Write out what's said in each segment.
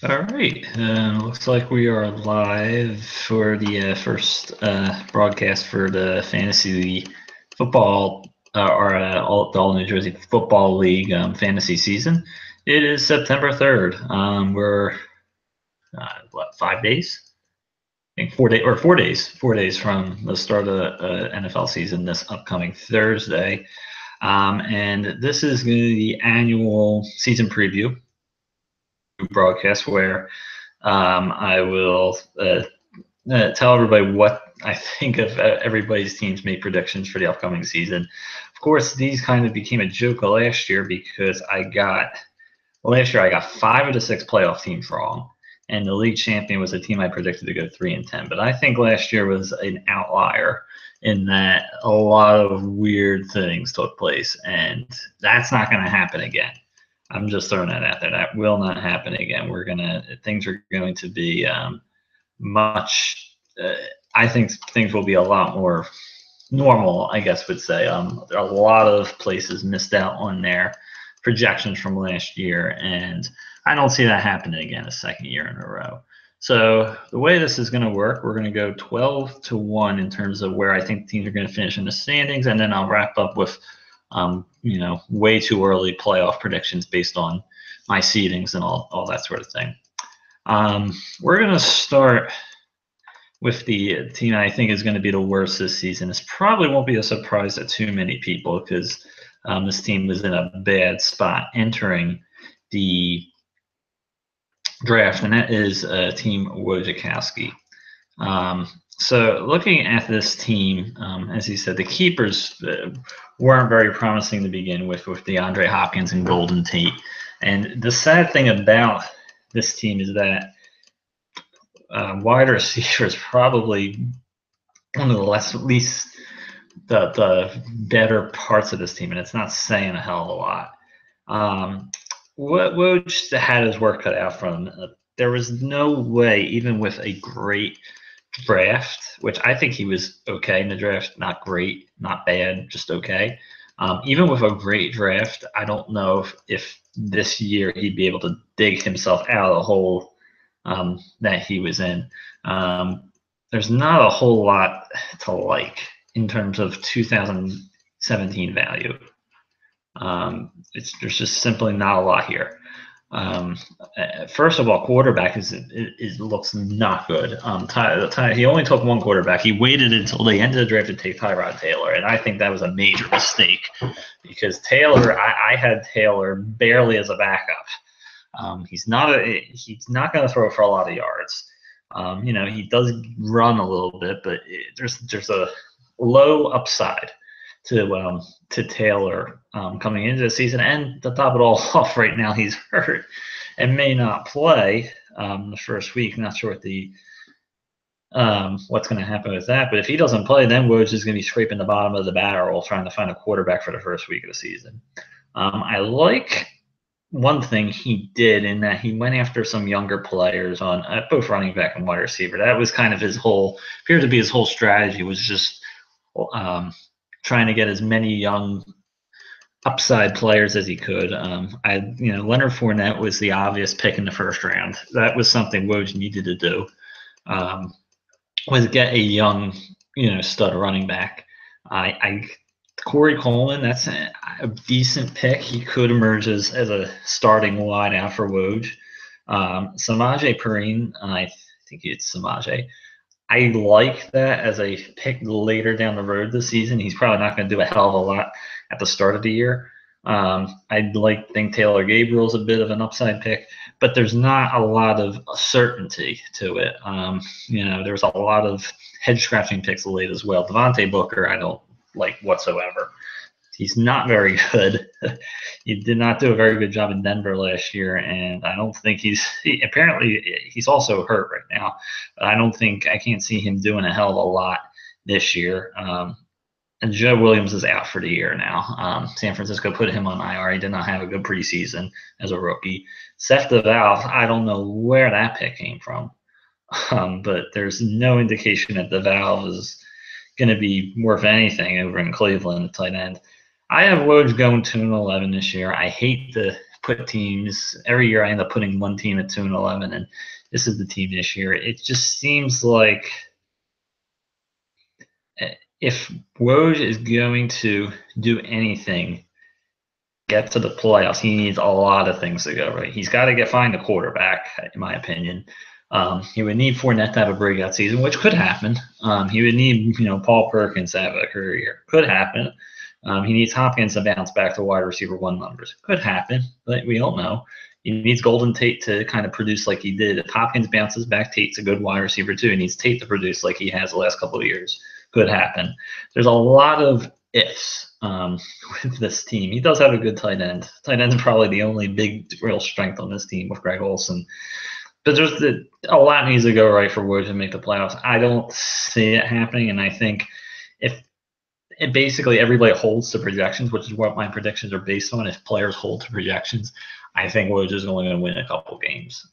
All right. Looks like we are live for the first broadcast for the fantasy football the All New Jersey Football League fantasy season. It is September 3rd. We're 5 days? I think 4 days or 4 days, 4 days from the start of the NFL season this upcoming Thursday. And this is going to be the annual season preview broadcast where I will tell everybody what I think of everybody's teams made predictions for the upcoming season. Of course, these kind of became a joke last year because last year I got 5 of the 6 playoff teams wrong, and the league champion was a team I predicted to go 3-10. But I think last year was an outlier in that a lot of weird things took place, and that's not going to happen again. I'm just throwing that out there. That will not happen again. Things are going to be much. I think things will be a lot more normal, I guess would say. There are a lot of places missed out on their projections from last year, and I don't see that happening again a second year in a row. So the way this is going to work, we're going to go 12-1 in terms of where I think teams are going to finish in the standings, and then I'll wrap up with, way too early playoff predictions based on my seedings and all that sort of thing. We're going to start with the team I think is going to be the worst this season. This probably won't be a surprise to too many people because this team was in a bad spot entering the draft, and that is Team Wojciechowski. So looking at this team, as he said, the keepers weren't very promising to begin with DeAndre Hopkins and Golden Tate. And the sad thing about this team is that wide receiver is probably one of the better parts of this team, and it's not saying a hell of a lot. Woj had his work cut out for him. There was no way, even with a great draft, which I think he was okay in the draft, not great, not bad, just okay. Even with a great draft, I don't know if this year he'd be able to dig himself out of the hole that he was in. There's not a whole lot to like in terms of 2017 value. There's just simply not a lot here. First of all, quarterback looks not good. He only took one quarterback. He waited until the end of the draft to take Tyrod Taylor, and I think that was a major mistake because I had Taylor barely as a backup. He's not going to throw for a lot of yards. He does run a little bit, but there's a low upside to Taylor coming into the season. And to top it all off, right now he's hurt and may not play the first week. Not sure what's going to happen with that. But if he doesn't play, then Woj is going to be scraping the bottom of the barrel trying to find a quarterback for the first week of the season. I like one thing he did in that he went after some younger players on both running back and wide receiver. That was kind of appeared to be his whole strategy, was just trying to get as many young upside players as he could. Leonard Fournette was the obvious pick in the first round. That was something Woj needed to do, was get a young, stud running back. Corey Coleman, that's a decent pick. He could emerge as a starting wideout for Woj. Samaje Perine, I think it's Samaje. I like that as a pick later down the road this season. He's probably not going to do a hell of a lot at the start of the year. I think Taylor Gabriel's a bit of an upside pick, but there's not a lot of certainty to it. There's a lot of head-scratching picks late as well. Devontae Booker, I don't like whatsoever. He's not very good. He did not do a very good job in Denver last year, and I don't think apparently he's also hurt right now. But I can't see him doing a hell of a lot this year. And Joe Williams is out for the year now. San Francisco put him on IR. He did not have a good preseason as a rookie. Seth DeValve, I don't know where that pick came from, but there's no indication that DeValve is going to be worth anything over in Cleveland at tight end. I have Woj going 2-11 this year. I hate to put teams every year. I end up putting one team at 2-11, and this is the team this year. It just seems like if Woj is going to do anything, get to the playoffs, he needs a lot of things to go right. He's got to find a quarterback, in my opinion. He would need Fournette to have a breakout season, which could happen. He would need, Paul Perkins to have a career year. Could happen. He needs Hopkins to bounce back to wide receiver 1 numbers. Could happen, but we don't know. He needs Golden Tate to kind of produce like he did. If Hopkins bounces back, Tate's a good wide receiver too. He needs Tate to produce like he has the last couple of years. Could happen. There's a lot of ifs with this team. He does have a good tight end. Tight end's probably the only big real strength on this team with Greg Olsen. But there's a lot needs to go right for Woj to make the playoffs. I don't see it happening, and I think if basically everybody holds to projections, which is what my predictions are based on, if players hold to projections, I think Woj is only going to win a couple games,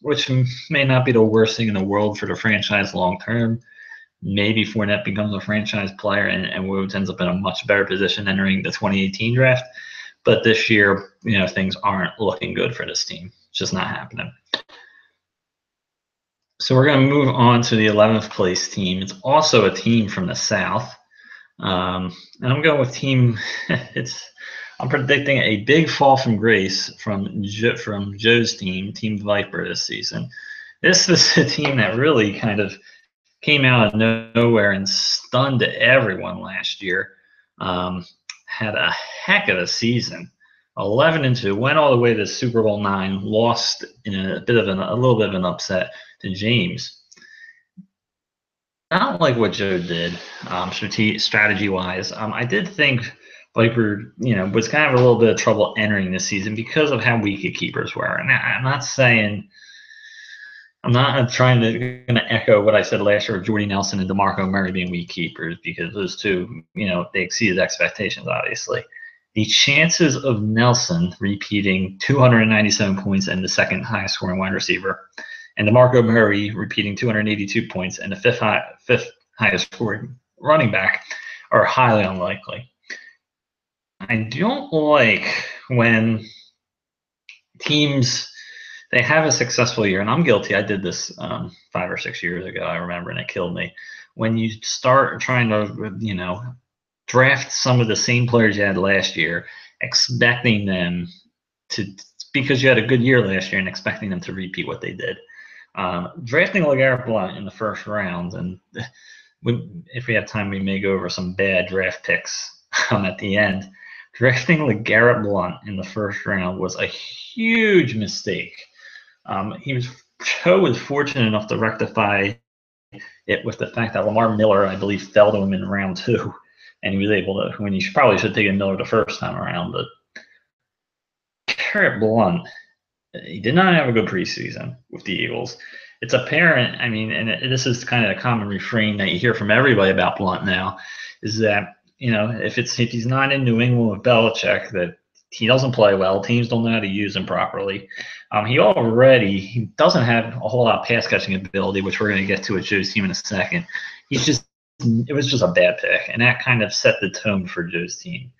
which may not be the worst thing in the world for the franchise long term. Maybe Fournette becomes a franchise player and Woj ends up in a much better position entering the 2018 draft. But this year, things aren't looking good for this team. It's just not happening. So we're going to move on to the 11th place team. It's also a team from the South. And I'm going with team. I'm predicting a big fall from grace from Joe's team Viper this season. This is a team that really kind of came out of nowhere and stunned everyone last year. Had a heck of a season, 11-2, went all the way to Super Bowl 9, lost in a little bit of an upset to James. I don't like what Joe did, strategy-wise. I did think Viper, was kind of a little bit of trouble entering this season because of how weak the keepers were. And I'm not trying to echo what I said last year of Jordy Nelson and DeMarco Murray being weak keepers, because those two, they exceeded expectations, obviously. The chances of Nelson repeating 297 points and the second highest scoring wide receiver, and DeMarco Murray repeating 282 points and the fifth highest scoring running back are highly unlikely. I don't like when teams, they have a successful year, and I'm guilty. I did this 5 or 6 years ago, I remember, and it killed me. When you start trying to, draft some of the same players you had last year, expecting them to, because you had a good year last year and expecting them to repeat what they did. Drafting LeGarrette Blount in the first round, and if we have time, we may go over some bad draft picks at the end. Drafting LeGarrette Blount in the first round was a huge mistake. Joe was fortunate enough to rectify it with the fact that Lamar Miller, I believe, fell to him in round 2, and he was able to, when he probably should have taken Miller the first time around. But LeGarrette Blount, he did not have a good preseason with the Eagles. It's apparent, and this is kind of a common refrain that you hear from everybody about Blount now, is that, if he's not in New England with Belichick, that he doesn't play well. Teams don't know how to use him properly. He doesn't have a whole lot of pass catching ability, which we're going to get to with Joe's team in a second. It was just a bad pick, and that kind of set the tone for Joe's team.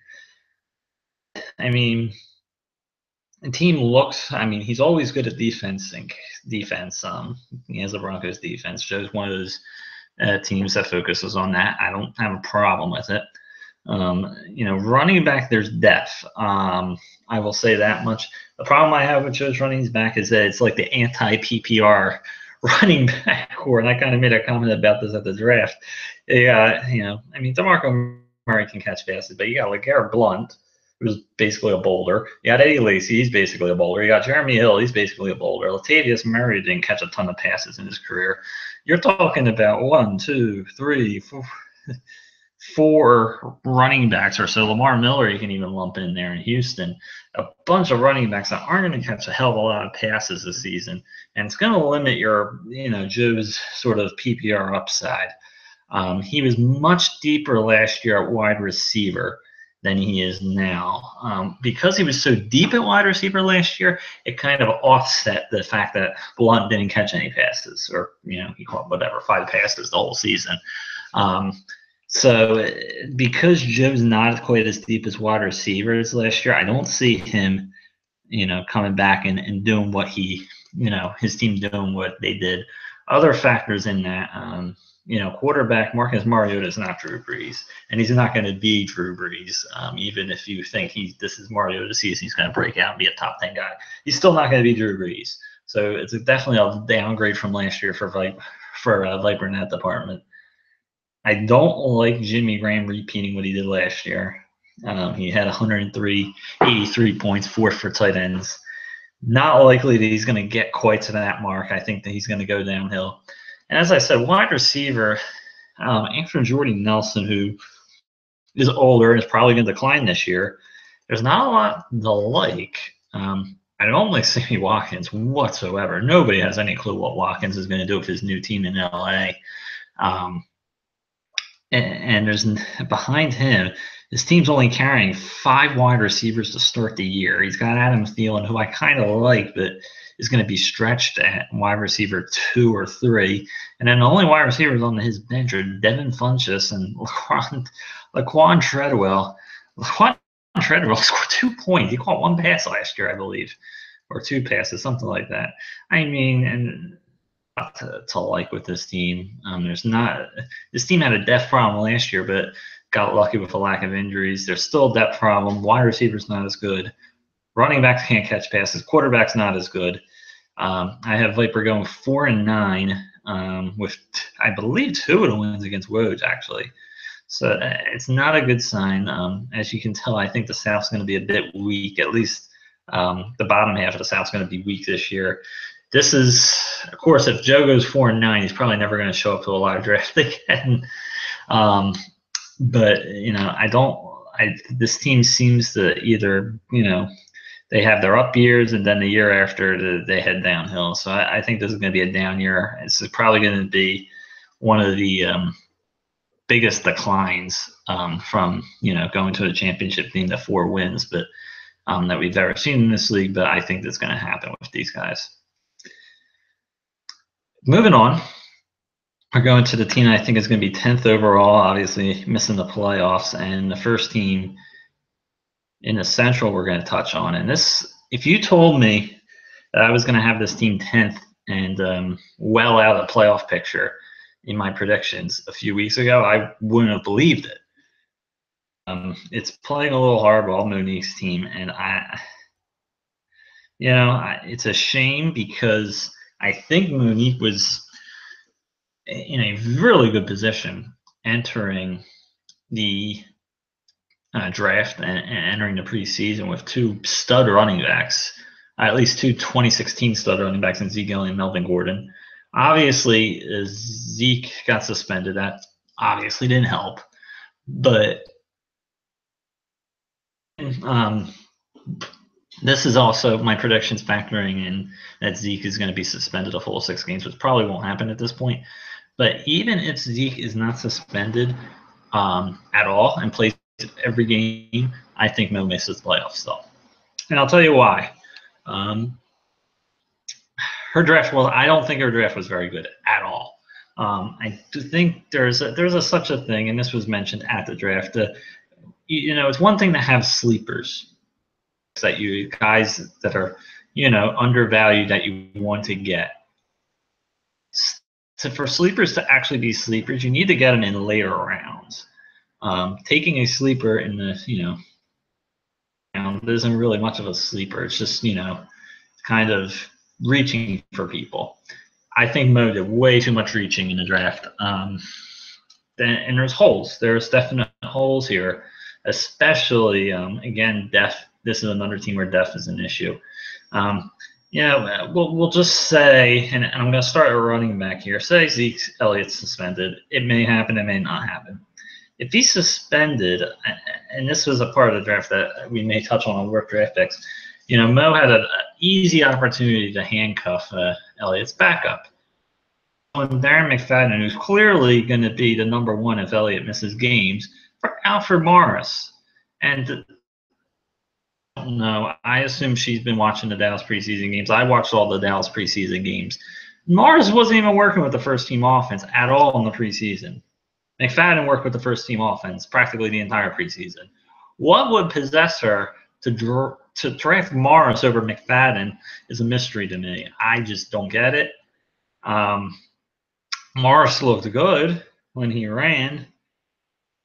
The team looks, he's always good at defense. He has the Broncos defense. Joe's one of those teams that focuses on that. I don't have a problem with it. Running back, there's depth. I will say that much. The problem I have with Joe's running back is that it's like the anti-PPR running back core, and I kind of made a comment about this at the draft. DeMarco Murray can catch passes, but you got LeGarrette Blount, who's basically a boulder. You got Eddie Lacy, he's basically a boulder. You got Jeremy Hill, he's basically a boulder. Latavius Murray didn't catch a ton of passes in his career. You're talking about 4 running backs or so. Lamar Miller, you can even lump in there in Houston. A bunch of running backs that aren't going to catch a hell of a lot of passes this season. And it's going to limit your, Joe's sort of PPR upside. He was much deeper last year at wide receiver than he is now. Because he was so deep at wide receiver last year, it kind of offset the fact that Blount didn't catch any passes, or, he caught 5 passes the whole season. So because Joe's not quite as deep as wide receivers last year, I don't see him, coming back and doing what his team doing what they did. Other factors in that, quarterback Marcus Mariota is not Drew Brees, and he's not going to be Drew Brees. Even if you think this is Mariota's season, he's going to break out and be a top 10 guy. He's still not going to be Drew Brees. So it's definitely a downgrade from last year for Viper in that department. I don't like Jimmy Graham repeating what he did last year. He had 103, 83 points, 4 for tight ends. Not likely that he's going to get quite to that mark. I think that he's going to go downhill. And as I said, wide receiver, after Jordy Nelson, who is older and is probably going to decline this year, there's not a lot to like. I don't like Sammy Watkins whatsoever. Nobody has any clue what Watkins is going to do with his new team in LA. And there's behind him, his team's only carrying 5 wide receivers to start the year. He's got Adam Thielen, who I kind of like, but is going to be stretched at wide receiver 2 or 3. And then the only wide receivers on his bench are Devin Funchess and Laquan Treadwell. Laquan Treadwell scored 2 points. He caught 1 pass last year, I believe, or 2 passes, something like that. I mean, and to like with this team. This team had a depth problem last year, but got lucky with a lack of injuries. There's still a depth problem. Wide receivers not as good. Running backs can't catch passes. Quarterbacks not as good. I have Viper going 4-9 with, I believe, 2 of the wins against Woj, actually. So it's not a good sign. As you can tell, I think the South's going to be a bit weak. At least the bottom half of the South's going to be weak this year. This is, of course, if Joe goes 4-9, he's probably never going to show up to a live draft again. But this team seems to either, they have their up years and then the year after they head downhill. So I think this is going to be a down year. This is probably going to be one of the biggest declines from, going to a championship team to 4 wins, but that we've ever seen in this league. But I think that's going to happen with these guys. Moving on, we're going to the team I think is going to be 10th overall, obviously missing the playoffs, and the first team in the Central we're going to touch on. And this, if you told me that I was going to have this team 10th and well out of the playoff picture in my predictions a few weeks ago, I wouldn't have believed it. It's playing a little hardball, Monique's team, and it's a shame because I think Monique was in a really good position entering the draft and entering the preseason with 2 stud running backs, at least 2 2016 stud running backs in Zeke Elliott and Melvin Gordon. Obviously, Zeke got suspended. That obviously didn't help. But this is also my predictions factoring in that Zeke is going to be suspended a full 6 games, which probably won't happen at this point. But even if Zeke is not suspended at all and plays every game, I think Mo misses the playoffs still. And I'll tell you why. Her draft, well, I don't think her draft was very good at all. I do think there's such a thing, and this was mentioned at the draft. It's one thing to have sleepers, that you guys that are undervalued that you want to get. So for sleepers to actually be sleepers, you need to get them in later rounds. Taking a sleeper in the round isn't really much of a sleeper. It's just kind of reaching for people. I think Mo did way too much reaching in the draft. And there's holes. There's definite holes here, especially again, depth. This is another team where depth is an issue. We'll just say, and I'm going to start a running back here. Say Zeke Elliott's suspended. It may happen. It may not happen. If he's suspended, and this was a part of the draft that we may touch on work draft picks, Mo had an easy opportunity to handcuff Elliott's backup. And Darren McFadden, who's clearly going to be the number 1 if Elliott misses games, for Alfred Morris. And no, I assume she's been watching the Dallas preseason games. I watched all the Dallas preseason games. Morris wasn't even working with the first team offense at all in the preseason. McFadden worked with the first team offense practically the entire preseason. What would possess her to to draft Morris over McFadden is a mystery to me. I just don't get it. Morris looked good when he ran.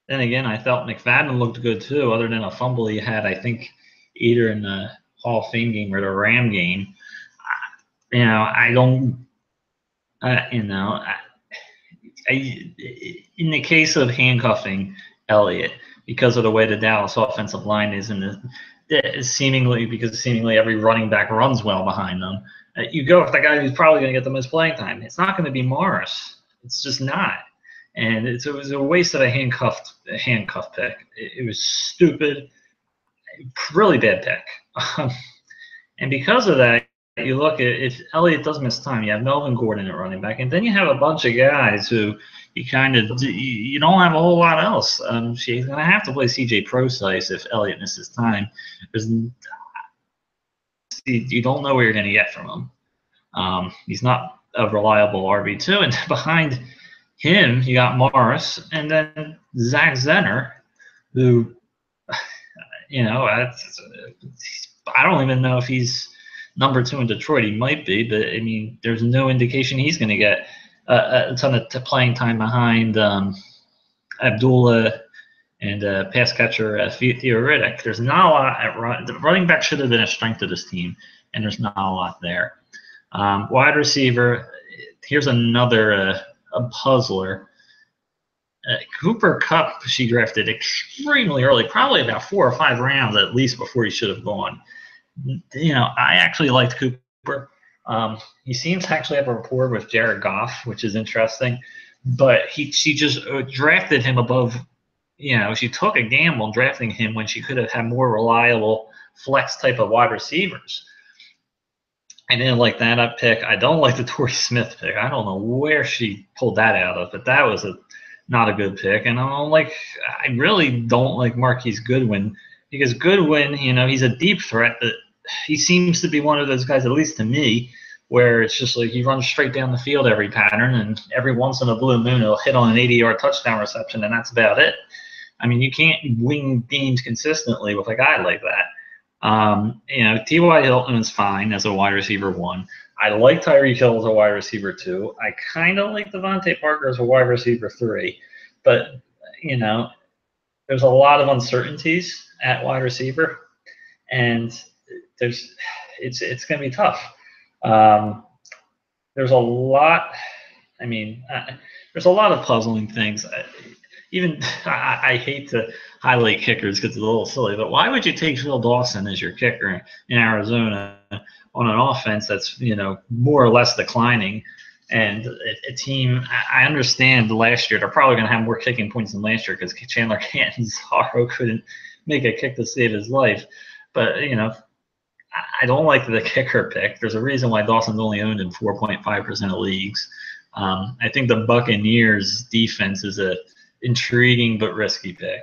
Then again, I felt McFadden looked good too, other than a fumble he had, I think, either in the Hall of Fame game or the Ram game. I don't, in the case of handcuffing Elliott, because of the way the Dallas offensive line is, and seemingly every running back runs well behind them, you go with the guy who's probably going to get the most playing time. It's not going to be Morris. It's just not. And it was a waste of a handcuff pick. It was stupid, really bad pick. And because of that, you look at, if Elliott does miss time, you have Melvin Gordon at running back, and then you have a bunch of guys who you don't have a whole lot else. She's going to have to play C.J. Procise if Elliott misses time. You don't know where you're going to get from him. He's not a reliable RB2, and behind him, you got Morris, and then Zach Zenner, who, I don't even know if he's number 2 in Detroit. He might be, but I mean, there's no indication he's going to get a ton of playing time behind Abdullah and pass catcher Theo Riddick. There's not a lot at the running back should have been a strength of this team, and there's not a lot there. Wide receiver, here's another a puzzler. Cooper Kupp, she drafted extremely early, probably about 4 or 5 rounds at least before he should have gone. I actually liked Cooper. He seems to actually have a rapport with Jared Goff, which is interesting. But she just drafted him above. She took a gamble drafting him when she could have had more reliable flex type of wide receivers. I didn't like that pick. I don't like the Torrey Smith pick. I don't know where she pulled that out of, but that was not a good pick. And I really don't like Marquise Goodwin, because Goodwin, he's a deep threat, but he seems to be one of those guys, at least to me, where it's just like he runs straight down the field every pattern, and every once in a blue moon he'll hit on an 80-yard touchdown reception, and that's about it. I mean, you can't win games consistently with a guy like that. T.Y. Hilton is fine as a wide receiver 1. I like Tyreek Hill as a wide receiver 2. I kind of like Devontae Parker as a wide receiver 3. But, there's a lot of uncertainties at wide receiver, and it's going to be tough. There's a lot. I mean, there's a lot of puzzling things. I hate to highlight kickers because it's a little silly, but why would you take Phil Dawson as your kicker in Arizona on an offense that's more or less declining? And a team, I understand last year they're probably going to have more kicking points than last year because Chandler Canton-Zaro couldn't make a kick to save his life. But I don't like the kicker pick. There's a reason why Dawson's only owned in 4.5% of leagues. I think the Buccaneers defense is a intriguing but risky pick.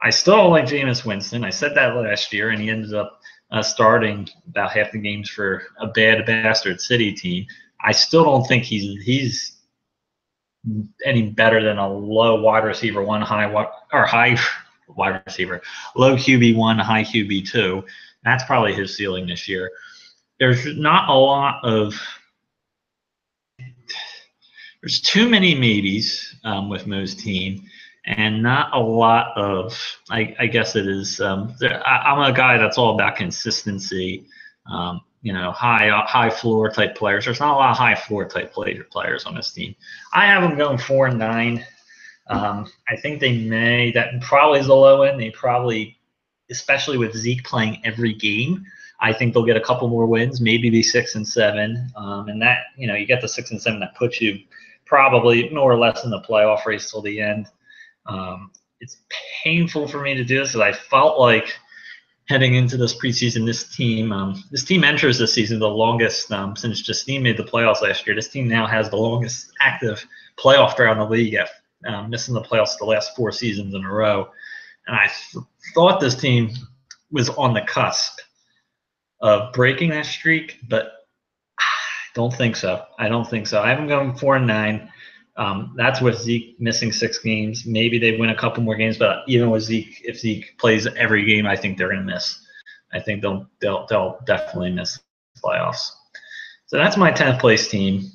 I still don't like Jameis Winston. I said that last year, and he ended up starting about half the games for a bad bastard City team. I still don't think he's any better than a low wide receiver 1, high wide receiver, low QB1, high QB2. That's probably his ceiling this year. There's not a lot of – there's too many maybes with Mo's team, and not a lot of – I guess it is I'm a guy that's all about consistency, high floor type players. There's not a lot of high floor type players on this team. I have them going 4-9. I think they may – that probably is the low end. They probably – especially with Zeke playing every game, I think they'll get a couple more wins, maybe be 6-7. And that, you get the 6-7, that puts you probably more or less in the playoff race till the end. It's painful for me to do this because I felt like heading into this preseason, this team enters this season the longest since Justine made the playoffs last year. This team now has the longest active playoff drought in the league, missing the playoffs the last 4 seasons in a row. And I thought this team was on the cusp of breaking that streak, but I don't think so. I have them going 4-9. That's with Zeke missing 6 games. Maybe they win a couple more games, but even with Zeke, if Zeke plays every game, I think they're going to miss I think they'll definitely miss the playoffs. So that's my 10th place team.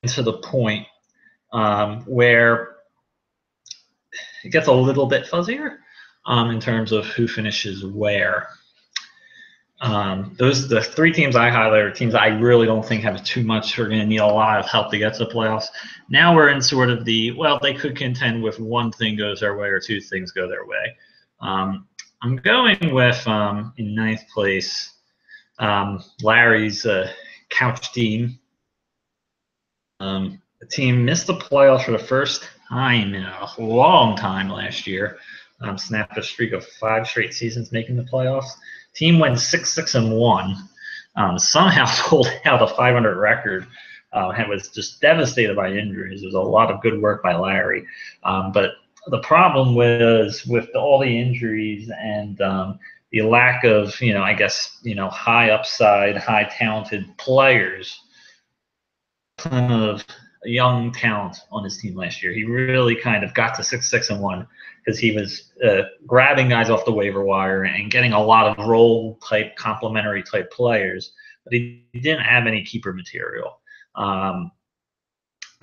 To the point where it gets a little bit fuzzier in terms of who finishes where. Those the three teams I highlighted are teams I really don't think have too much or going to need a lot of help to get to the playoffs. Now we're in sort of they could contend with one thing goes their way or two things go their way. I'm going with in ninth place Larry's couch team. The team missed the playoffs for the first time in a long time last year. Snapped a streak of 5 straight seasons making the playoffs. Team went 6-6-1. Somehow pulled out a 500 record. And was just devastated by injuries. There was a lot of good work by Larry, but the problem was with all the injuries and the lack of, high upside, high talented players. Ton of young talent on his team last year. He really kind of got to 6-6-1 because he was grabbing guys off the waiver wire and getting a lot of role type, complementary type players, but he didn't have any keeper material. I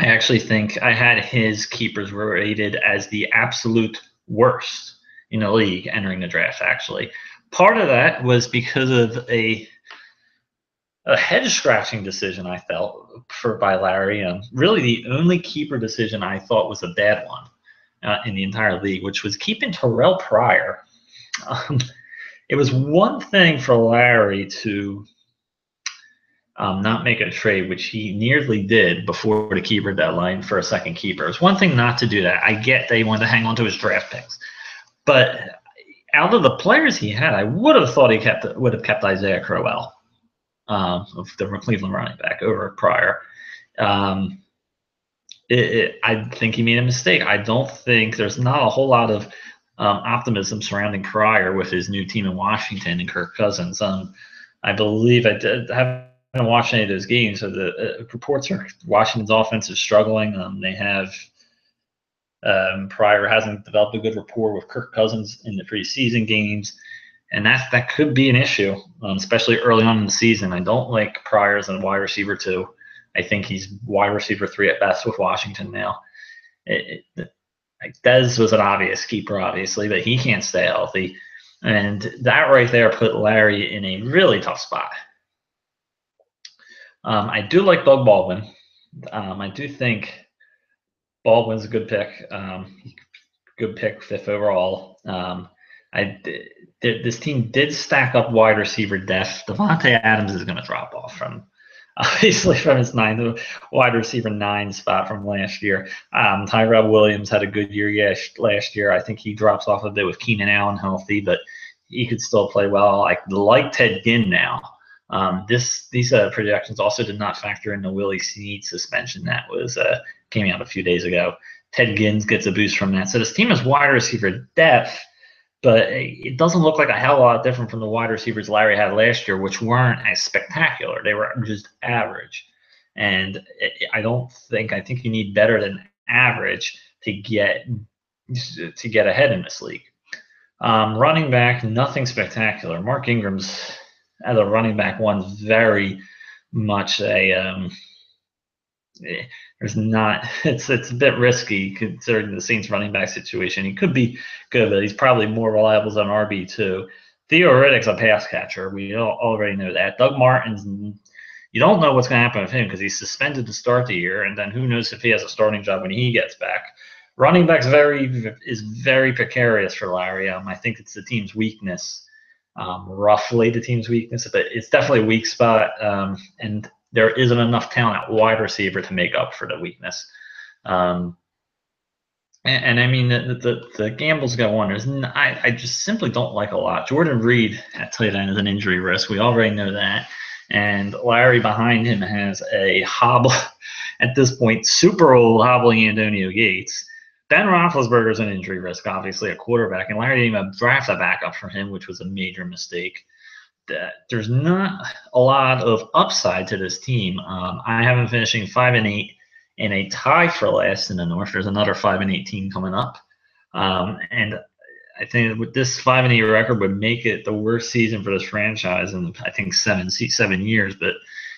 actually think I had his keepers rated as the absolute worst in the league entering the draft. Actually, part of that was because of a head scratching decision I felt by Larry. Really, the only keeper decision I thought was a bad one in the entire league, which was keeping Terrell Pryor. It was one thing for Larry to not make a trade, which he nearly did before the keeper deadline for a second keeper. It's one thing not to do that. I get that he wanted to hang on to his draft picks, but out of the players he had, I would have thought he would have kept Isaiah Crowell. Of the Cleveland running back over Pryor. I think he made a mistake. I don't think there's not a whole lot of optimism surrounding Pryor with his new team in Washington and Kirk Cousins. I believe I haven't watched any of those games. So the reports are Washington's offense is struggling. They have Pryor hasn't developed a good rapport with Kirk Cousins in the preseason games. And that could be an issue, especially early on in the season. I don't like Pryor as a wide receiver 2. I think he's wide receiver 3 at best with Washington now. Dez was an obvious keeper, obviously, but he can't stay healthy. And that right there put Larry in a really tough spot. I do like Doug Baldwin. I do think Baldwin's a good pick. Good pick, 5th overall. This team did stack up wide receiver depth. Devontae Adams is going to drop off from his 9th wide receiver 9 spot from last year. Tyrell Williams had a good year last year. I think he drops off a bit with Keenan Allen healthy, but he could still play well. I like Ted Ginn now. These projections also did not factor in the Willie Snead suspension that was came out a few days ago. Ted Ginn gets a boost from that. So this team is wide receiver depth, but it doesn't look like a hell of a lot different from the wide receivers Larry had last year, which weren't as spectacular. They were just average. And I think you need better than average to get ahead in this league. Running back, nothing spectacular. Mark Ingram's as a running back one's very much it's a bit risky considering the Saints running back situation. He could be good, but he's probably more reliable than RB2. Theo Riddick's a pass catcher. We already know that. Doug Martin's, you don't know what's going to happen with him because he's suspended to start the year, and then who knows if he has a starting job when he gets back. Running back's is very precarious for Larry. I think it's the team's weakness, roughly the team's weakness, but it's definitely a weak spot, and there isn't enough talent at wide receiver to make up for the weakness. And I mean, the gambles go on. I just simply don't like a lot. Jordan Reed at tight end is an injury risk. We already know that. And Larry behind him has a hobble at this point, super old hobbling Antonio Gates. Ben Roethlisberger is an injury risk, obviously, at quarterback. And Larry didn't even draft a backup for him, which was a major mistake. There's not a lot of upside to this team. I have them finishing 5-8 in a tie for last in the North. There's another 5-8 team coming up, and I think with this 5-8 record would make it the worst season for this franchise in I think 7 years. But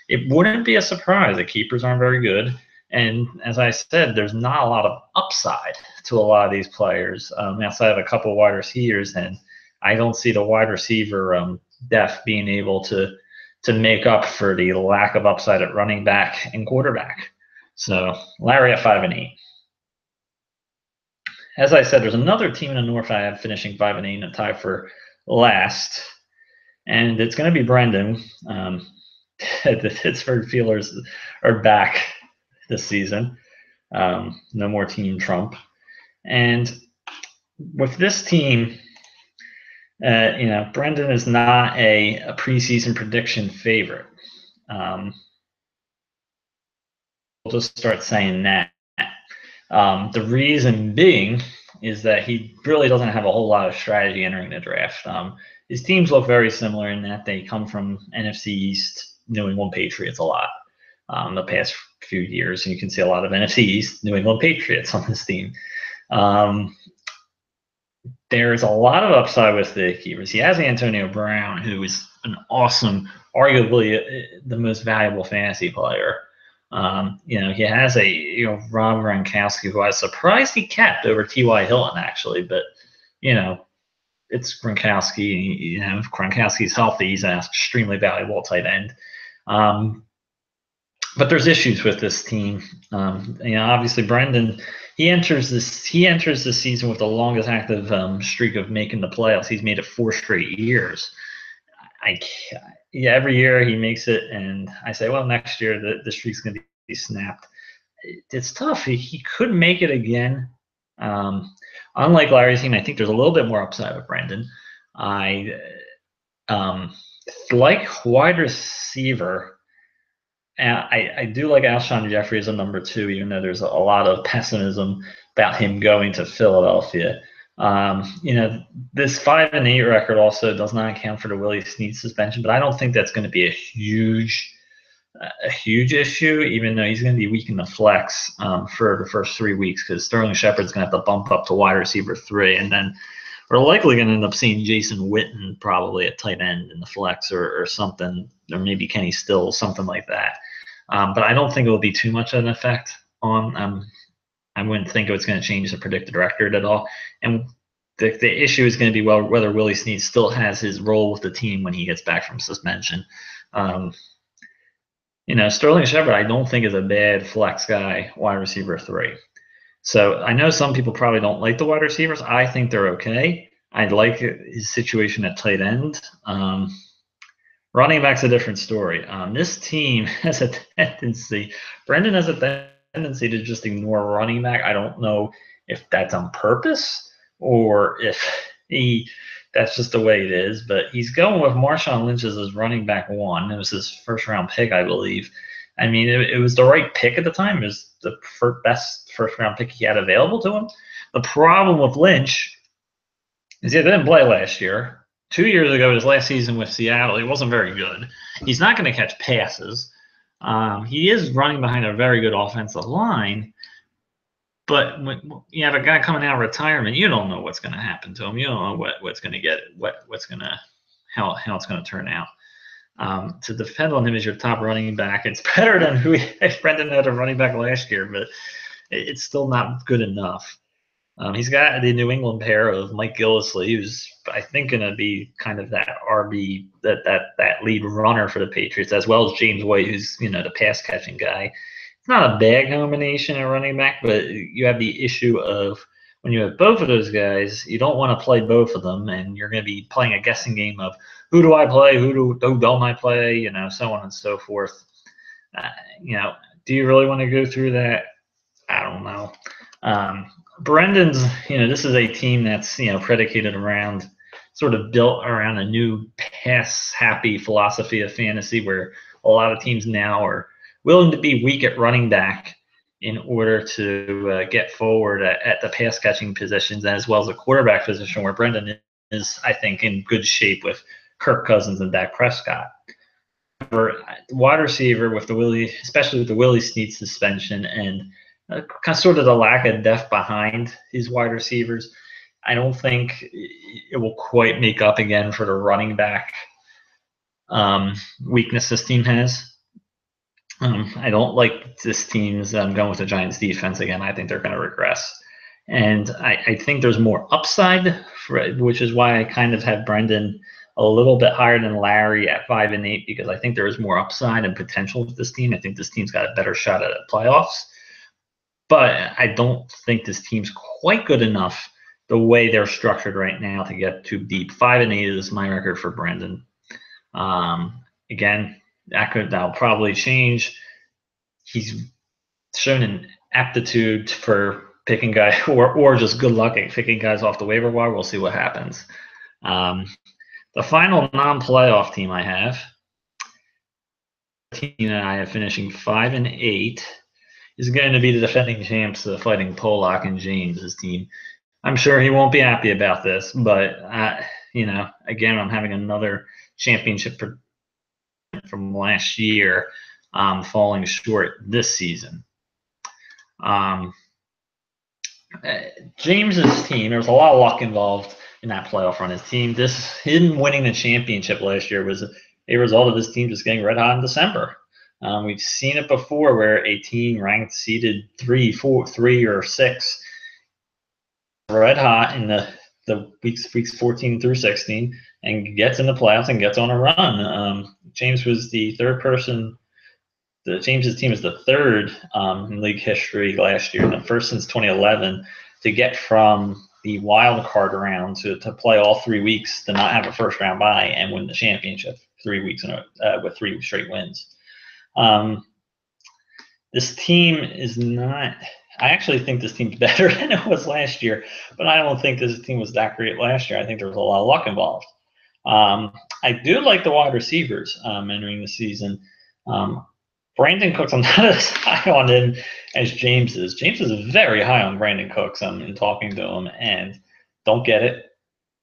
it wouldn't be a surprise. The keepers aren't very good, and as I said, there's not a lot of upside to a lot of these players outside of a couple wide receivers, and I don't see the wide receiver depth being able to make up for the lack of upside at running back and quarterback. So Larry at 5-8. As I said, there's another team in the North I have finishing 5-8 in a tie for last, and it's going to be Brendan. The Pittsburgh Steelers are back this season. No more Team Trump. And with this team, Brendan is not a preseason prediction favorite. We'll just start saying that. The reason being is that he really doesn't have a whole lot of strategy entering the draft. His teams look very similar in that they come from NFC East, New England Patriots a lot the past few years. And you can see a lot of NFC East, New England Patriots on this team. There's a lot of upside with the keepers. He has Antonio Brown, who is an awesome, arguably the most valuable fantasy player. He has Rob Gronkowski, who I was surprised he kept over T.Y. Hilton, actually. But, it's Gronkowski. If Gronkowski's healthy, he's an extremely valuable tight end. But there's issues with this team. Obviously, Brendan, he enters the season with the longest active streak of making the playoffs. He's made it 4 straight years. Every year he makes it, and I say, well, next year the streak's going to be snapped. It's tough. He could make it again. Unlike Larry's team, I think there's a little bit more upside with Brendan. I like wide receiver. I do like Alshon Jeffrey as a number 2, even though there's a lot of pessimism about him going to Philadelphia. This 5-8 record also does not account for the Willie Snead suspension, but I don't think that's going to be a huge issue, even though he's going to be weak in the flex for the first 3 weeks, because Sterling Shepard's going to have to bump up to wide receiver 3, and then we're likely going to end up seeing Jason Witten probably at tight end in the flex or something, or maybe Kenny Stills, something like that. But I don't think it will be too much of an effect on. I wouldn't think it's going to change the predicted record at all. And the issue is going to be whether Willie Snead still has his role with the team when he gets back from suspension. Sterling Shepard, I don't think is a bad flex guy, wide receiver 3. So I know some people probably don't like the wide receivers. I think they're okay. I like his situation at tight end. Running back's a different story. This team has a tendency, Brendan has a tendency to just ignore running back. I don't know if that's on purpose or if that's just the way it is, but he's going with Marshawn Lynch as his running back 1. It was his first-round pick, I believe. I mean, it was the right pick at the time. It was the best first-round pick he had available to him. The problem with Lynch is he didn't play last year. 2 years ago, his last season with Seattle, he wasn't very good. He's not going to catch passes. He is running behind a very good offensive line, but when you have a guy coming out of retirement, you don't know what's going to happen to him. You don't know what's going to get, how it's going to turn out. To depend on him as your top running back, it's better than if Brendan had a running back last year, but it's still not good enough. He's got the New England pair of Mike Gillislee, who's I think going to be kind of that RB, that lead runner for the Patriots, as well as James White, who's the pass catching guy. It's not a bad combination at running back, but you have the issue of when you have both of those guys, you don't want to play both of them, and you're going to be playing a guessing game of who do I play, who don't I play, so on and so forth. Do you really want to go through that? I don't know. Brendan's, this is a team that's, predicated around, sort of built around a new pass-happy philosophy of fantasy where a lot of teams now are willing to be weak at running back in order to get forward at the pass-catching positions as well as the quarterback position where Brendan is, I think, in good shape with Kirk Cousins and Dak Prescott. For wide receiver, especially with the Willie Snead suspension and sort of the lack of depth behind his wide receivers, I don't think it will quite make up again for the running back weakness this team has. I don't like this team's going with the Giants defense again. I think they're going to regress. And I think there's more upside, which is why I kind of have Brendan a little bit higher than Larry at 5-8, because I think there is more upside and potential with this team. I think this team's got a better shot at the playoffs. But I don't think this team's quite good enough the way they're structured right now to get too deep. 5-8 is my record for Brendan. Again, that'll probably change. He's shown an aptitude for picking guys, or just good luck at picking guys off the waiver wire. We'll see what happens. The final non-playoff team I have, finishing 5-8, is going to be the defending champs, the Fighting Pollock and James's team. I'm sure he won't be happy about this, but again, I'm having another championship from last year falling short this season. James's team, there was a lot of luck involved in that playoff run. Him winning the championship last year was a result of his team just getting red hot in December. We've seen it before where a team ranked seeded 3 or 6 red hot in the weeks 14 through 16 and gets in the playoffs and gets on a run. James was the third person. James's team is the third in league history last year, and the first since 2011 to get from the wild card round to play all 3 weeks, to not have a first round bye and win the championship 3 weeks with 3 straight wins. This team is not. I actually think this team's better than it was last year, but I don't think this team was that great last year. I think there was a lot of luck involved. I do like the wide receivers entering the season. Brandon Cooks, I'm not as high on him as James is. James is very high on Brandon Cooks in talking to him, and don't get it.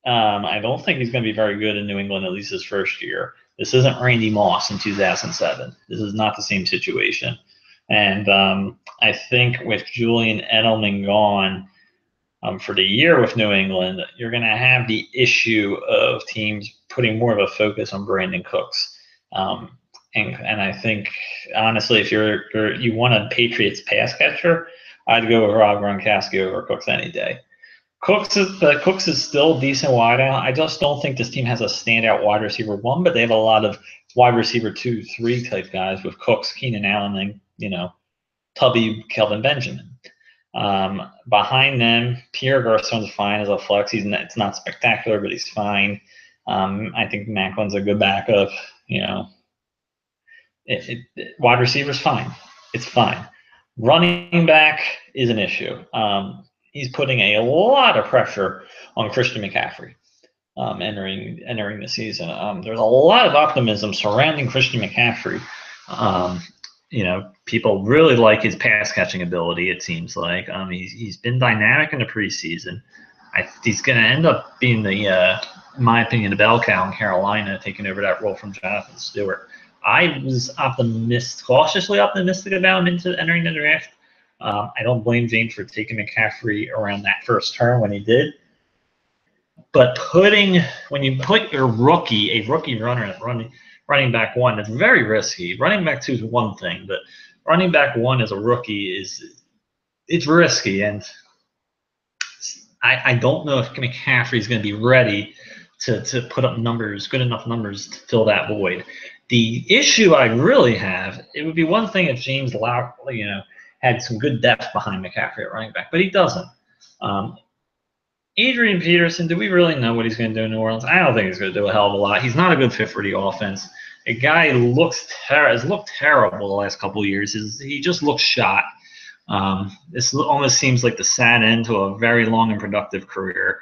I don't think he's going to be very good in New England, at least his first year. This isn't Randy Moss in 2007. This is not the same situation. And I think with Julian Edelman gone for the year with New England, you're going to have the issue of teams putting more of a focus on Brandon Cooks. And I think, honestly, if you want a Patriots pass catcher, I'd go with Rob Gronkowski over Cooks any day. Cooks is still decent wide out. I just don't think this team has a standout wide receiver 1, but they have a lot of wide receiver 2, 3 type guys with Cooks, Keenan Allen, and Tubby, Kelvin Benjamin. Behind them, Pierre Garçon's fine as a flex. It's not spectacular, but he's fine. I think Macklin's a good backup. Wide receiver's fine. It's fine. Running back is an issue. He's putting a lot of pressure on Christian McCaffrey entering the season. There's a lot of optimism surrounding Christian McCaffrey. People really like his pass catching ability, it seems like. He's been dynamic in the preseason. He's going to end up being in my opinion, the bell cow in Carolina, taking over that role from Jonathan Stewart. I was cautiously optimistic about him entering the draft. I don't blame James for taking McCaffrey around that first turn when he did. But when you put a rookie runner at running back 1, that's very risky. Running back 2 is one thing, but running back 1 as a rookie it's risky, and I don't know if McCaffrey is going to be ready to put up good enough numbers to fill that void. The issue I really have, it would be one thing if James had some good depth behind McCaffrey at running back, but he doesn't. Adrian Peterson, do we really know what he's going to do in New Orleans? I don't think he's going to do a hell of a lot. He's not a good fit for the offense. A guy has looked terrible the last couple of years. He just looks shot. This almost seems like the sad end to a very long and productive career.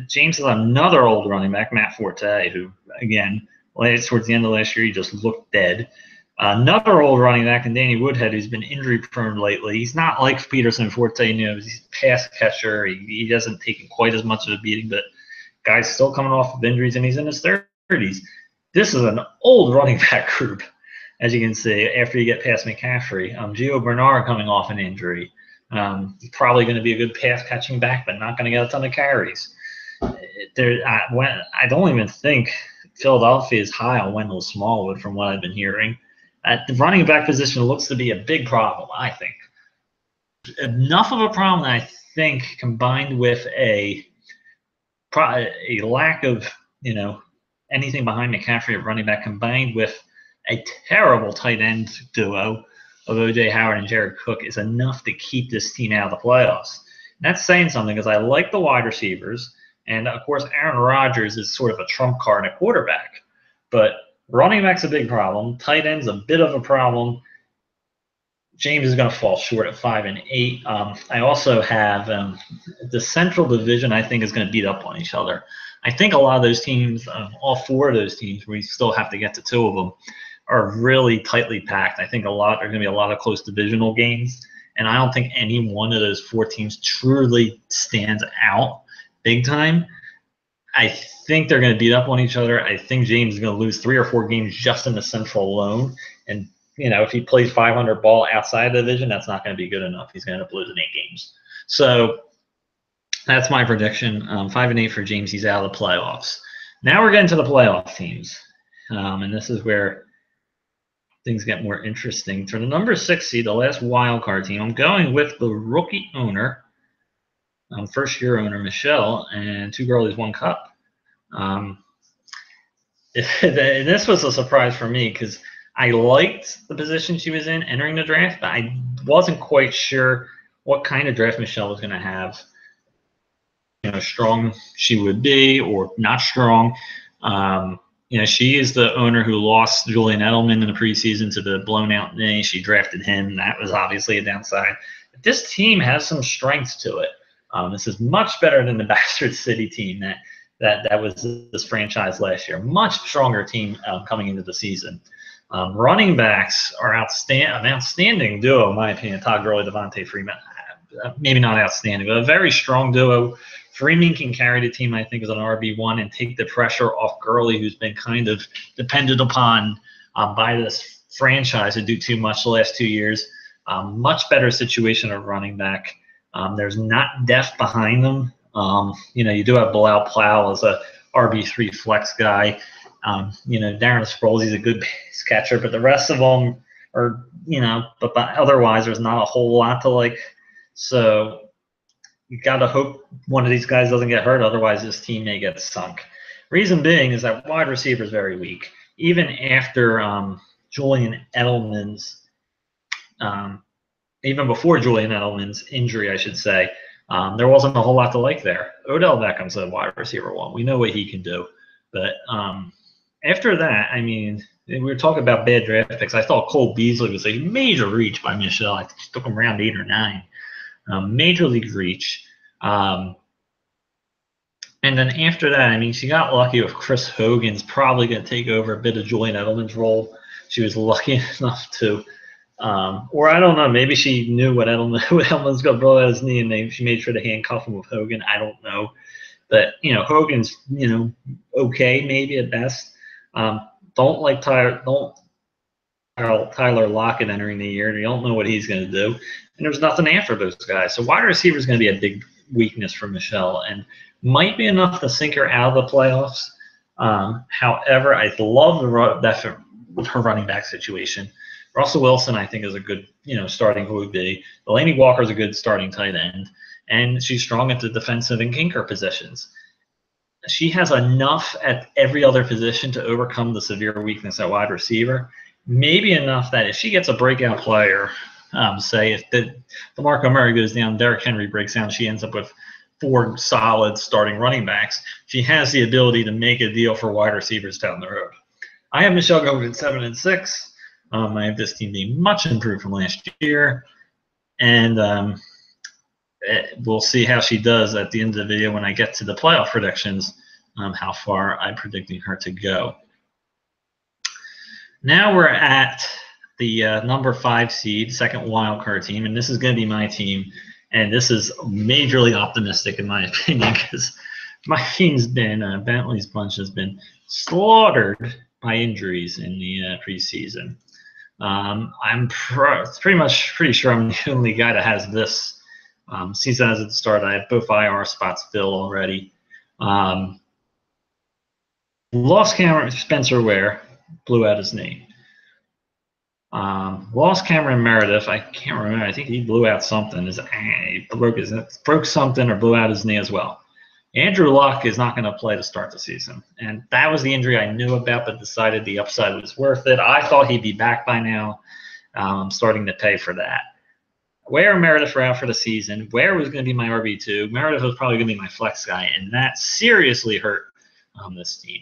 James is another old running back, Matt Forte, who, again, towards the end of last year, he just looked dead. Another old running back, and Danny Woodhead, who's been injury-prone lately. He's not like Peterson and Forte. He's a pass catcher. He hasn't taken quite as much of a beating, but guy's still coming off of injuries, and he's in his 30s. This is an old running back group, as you can see, after you get past McCaffrey. Gio Bernard coming off an injury. Probably going to be a good pass catching back, but not going to get a ton of carries. I don't even think Philadelphia is high on Wendell Smallwood from what I've been hearing. At the running back position looks to be a big problem, I think. Enough of a problem that I think combined with a lack of, anything behind McCaffrey at running back combined with a terrible tight end duo of O.J. Howard and Jared Cook is enough to keep this team out of the playoffs. And that's saying something because I like the wide receivers. And, of course, Aaron Rodgers is sort of a trump card at quarterback. But running back's a big problem. Tight end's a bit of a problem. James is going to fall short at 5 and 8. I also have the Central Division. I think is going to beat up on each other. I think a lot of those teams, all 4 of those teams, we still have to get to 2 of them, are really tightly packed. I think there are going to be a lot of close divisional games, and I don't think any one of those 4 teams truly stands out big time. I think they're going to beat up on each other. I think James is going to lose 3 or 4 games just in the Central alone, and if he plays 500 ball outside the division, that's not going to be good enough. He's going to end up losing 8 games. So that's my prediction. 5 and 8 for James. He's out of the playoffs. Now we're getting to the playoff teams, and this is where things get more interesting. For the number 6 seed, the last wild card team, I'm going with the rookie owner, first-year owner Michelle, and 2 girlies, 1 cup. This was a surprise for me because I liked the position she was in entering the draft, but I wasn't quite sure what kind of draft Michelle was going to have. Strong she would be or not strong. She is the owner who lost Julian Edelman in the preseason to the blown-out knee. She drafted him. That was obviously a downside. But this team has some strengths to it. This is much better than the Bastard City team that was this franchise last year. Much stronger team coming into the season. Running backs are an outstanding duo, in my opinion. Todd Gurley, Devontae Freeman. Maybe not outstanding, but a very strong duo. Freeman can carry the team, I think, as an RB1 and take the pressure off Gurley, who's been kind of depended upon by this franchise to do too much the last 2 years. Much better situation at running back. There's not depth behind them. You do have Bilal Powell as a RB3 flex guy. Darren Sproles, he's a good pass catcher, but the rest of them are, but otherwise there's not a whole lot to like. So you got to hope one of these guys doesn't get hurt. Otherwise, this team may get sunk. Reason being is that wide receiver is very weak. Even after Julian Edelman's, even before Julian Edelman's injury, I should say, there wasn't a whole lot to like there. Odell Beckham's a wide receiver 1. We know what he can do. But after that, I mean, we were talking about bad draft picks. I thought Cole Beasley was a major reach by Michelle. I think she took him around 8 or 9. Major league reach. And then after that, I mean, she got lucky with Chris Hogan's probably going to take over a bit of Julian Edelman's role. She was lucky enough to, or I don't know, maybe she knew what Edelman's going to blow out his knee, and she made sure to handcuff him with Hogan. I don't know. But, Hogan's, okay, maybe at best. Don't like Tyler Lockett entering the year. You don't know what he's going to do. And there's nothing after those guys. So wide receiver is going to be a big weakness for Michelle and might be enough to sink her out of the playoffs. However, I love her running back situation. Russell Wilson, I think, is a good, starting who would be. Delaney Walker is a good starting tight end. And she's strong at the defensive and kinker positions. She has enough at every other position to overcome the severe weakness at wide receiver. Maybe enough that if she gets a breakout player, say if DeMarco Murray goes down, Derrick Henry breaks down, she ends up with 4 solid starting running backs. She has the ability to make a deal for wide receivers down the road. I have Michelle going at 7 and 6. I have this team being much improved from last year, and we'll see how she does at the end of the video when I get to the playoff predictions, how far I'm predicting her to go. Now we're at the number 5 seed, second wild card team, and this is going to be my team. And this is majorly optimistic in my opinion because my team's been, Bentley's bunch has been slaughtered by injuries in the preseason. I'm pretty sure I'm the only guy that has this Season as it started, I have both IR spots filled already. Lost Cameron Spencer Ware, blew out his knee. Lost Cameron Meredith, I can't remember. I think he blew out something. He broke something or blew out his knee as well. Andrew Luck is not going to play to start the season, and that was the injury I knew about, but decided the upside was worth it. I thought he'd be back by now. I'm starting to pay for that. Ware and Meredith were out for the season. Ware was going to be my RB2. Meredith was probably going to be my flex guy, and that seriously hurt this team.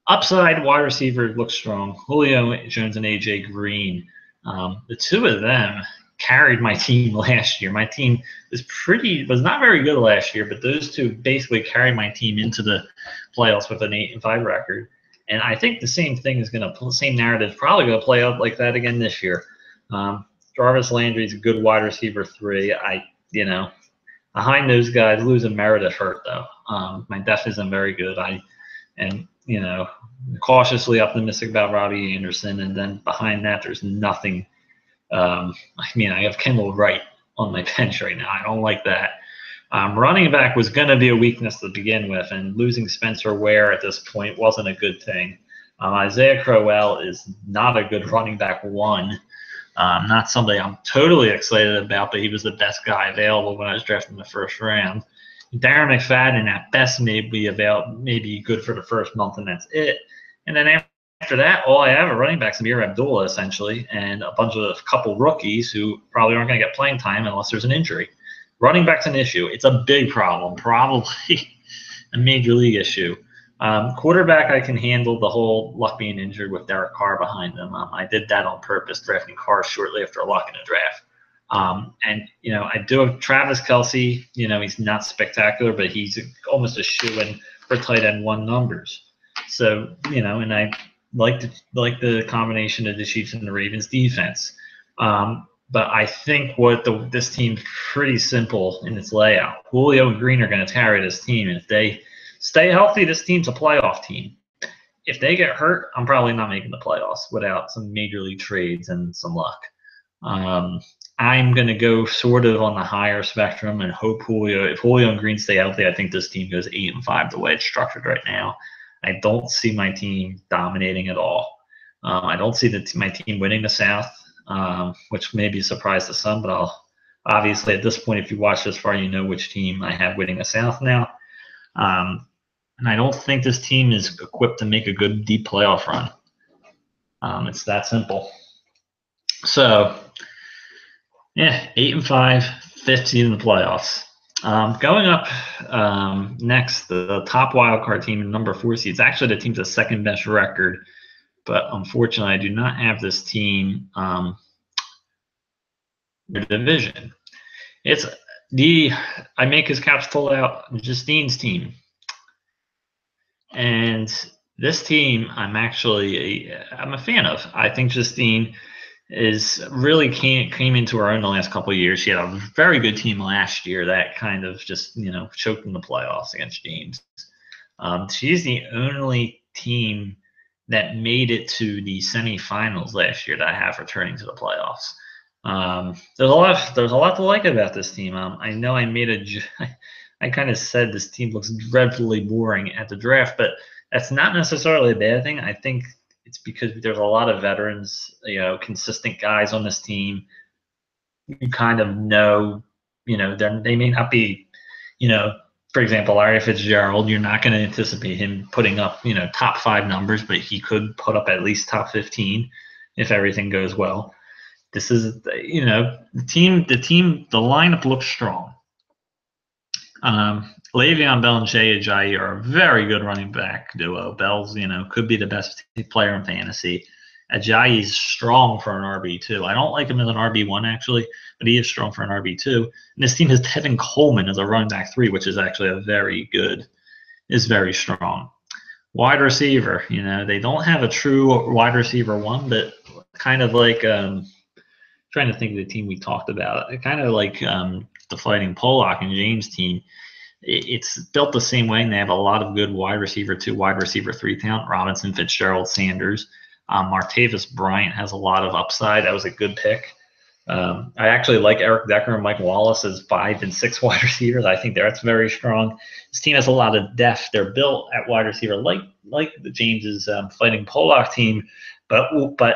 Upside, wide receiver looks strong. Julio Jones and AJ Green. The two of them carried my team last year. My team was not very good last year, but those two basically carried my team into the playoffs with an 8-5 record. And I think the same narrative is probably going to play out like that again this year. Jarvis Landry's a good wide receiver 3. Behind those guys, losing Meredith hurt though. My depth isn't very good. Cautiously optimistic about Robbie Anderson, and then behind that, there's nothing. I have Kendall Wright on my bench right now. I don't like that. Running back was going to be a weakness to begin with, and losing Spencer Ware at this point wasn't a good thing. Isaiah Crowell is not a good running back 1. Not somebody I'm totally excited about, but he was the best guy available when I was drafting the first round. Darren McFadden at best may be good for the first month, and that's it. And then after that, all I have are running backs, Amir Abdullah essentially, and a couple rookies who probably aren't going to get playing time unless there's an injury. Running back's an issue. It's a big problem, probably a major league issue. Quarterback, I can handle the whole Luck being injured with Derek Carr behind him. I did that on purpose, drafting Carr shortly after Luck in the draft. I do have Travis Kelce. He's not spectacular, but he's almost a shoo-in for tight end 1 numbers. So, and I like the combination of the Chiefs and the Ravens defense. But I think this team's pretty simple in its layout. Julio and Green are going to carry this team. And if they stay healthy, this team's a playoff team. If they get hurt, I'm probably not making the playoffs without some major league trades and some luck. I'm going to go sort of on the higher spectrum and hope if Julio and Green stay healthy, I think this team goes 8-5 the way it's structured right now. I don't see my team dominating at all. I don't see my team winning the South, which may be a surprise to some, but obviously at this point, if you watch this far, you know which team I have winning the South now. And I don't think this team is equipped to make a good deep playoff run. It's that simple. So, 8-5, 15 in the playoffs. Going up next, the top wildcard team, number 4 seed, it's actually the team's the second best record, but unfortunately, I do not have this team in the division. I make his caps pull out Justine's team. And this team, I'm a fan of. I think Justine really came into her own the last couple of years. She had a very good team last year that kind of just choked in the playoffs against James. She's the only team that made it to the semifinals last year that I have returning to the playoffs. There's a lot to like about this team. I know I kind of said this team looks dreadfully boring at the draft, but that's not necessarily a bad thing. I think it's because there's a lot of veterans, consistent guys on this team. You kind of know, they may not be, for example, Larry Fitzgerald, you're not going to anticipate him putting up, top 5 numbers, but he could put up at least top 15 if everything goes well. This is, the lineup looks strong. Le'Veon Bell and Jay Ajayi are a very good running back duo. Bell's, could be the best player in fantasy. Ajayi's strong for an RB2. I don't like him as an RB1 actually, but he is strong for an RB2. And this team has Tevin Coleman as a running back 3, which is actually very strong. Wide receiver, they don't have a true wide receiver 1, but kind of like trying to think of the team we talked about. Kind of like the Fighting Pollock and James team. It's built the same way, and they have a lot of good wide receiver 2, wide receiver 3 talent. Robinson, Fitzgerald, Sanders. Martavis Bryant has a lot of upside. That was a good pick. I actually like Eric Decker and Mike Wallace as 5 and 6 wide receivers. I think that's very strong. This team has a lot of depth. They're built at wide receiver, like the James's Fighting Pollock team, but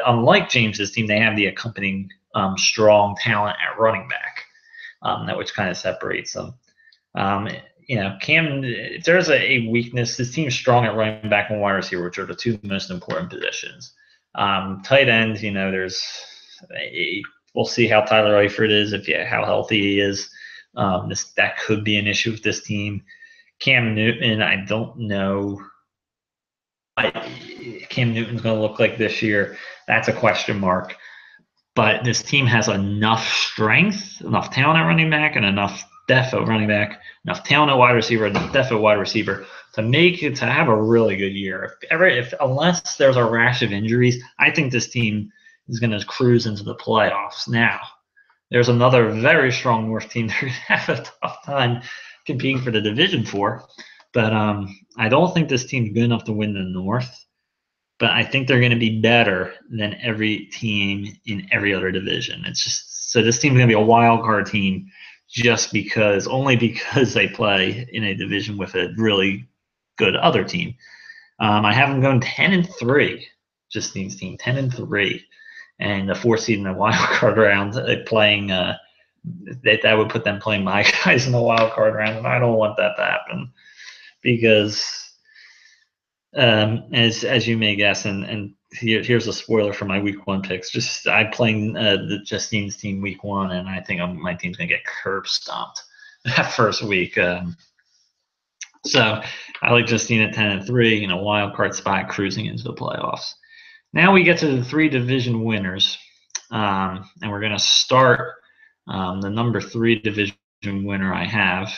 unlike James's team, they have the accompanying strong talent at running back, that which kind of separates them. Cam, if there's a weakness, this team's strong at running back and wide receiver, which are the two most important positions. Tight end, we'll see how Tyler Eifert is, how healthy he is. That could be an issue with this team. Cam Newton, I don't know what Cam Newton's going to look like this year. That's a question mark. But this team has enough strength, enough talent at running back, and enough depth at running back, enough talent at wide receiver, enough depth at wide receiver to have a really good year. Unless there's a rash of injuries, I think this team is going to cruise into the playoffs. Now, there's another very strong North team they're going to have a tough time competing for the division for. But I don't think this team's good enough to win the North. But I think they're going to be better than every team in every other division. It's just so this team's going to be a wild card team only because they play in a division with a really good other team. I have them going 10-3. Justine's team 10-3, and the 4th seed in the wild card round playing. That would put them playing my guys in the wild card round, and I don't want that to happen because, as you may guess, and here's a spoiler for my week 1 picks. I'm playing the Justine's team week 1, and I think my team's gonna get curb stomped that first week. So I like Justine at 10-3 in a wild card spot, cruising into the playoffs. Now we get to the 3 division winners, and we're gonna start the number 3 division winner I have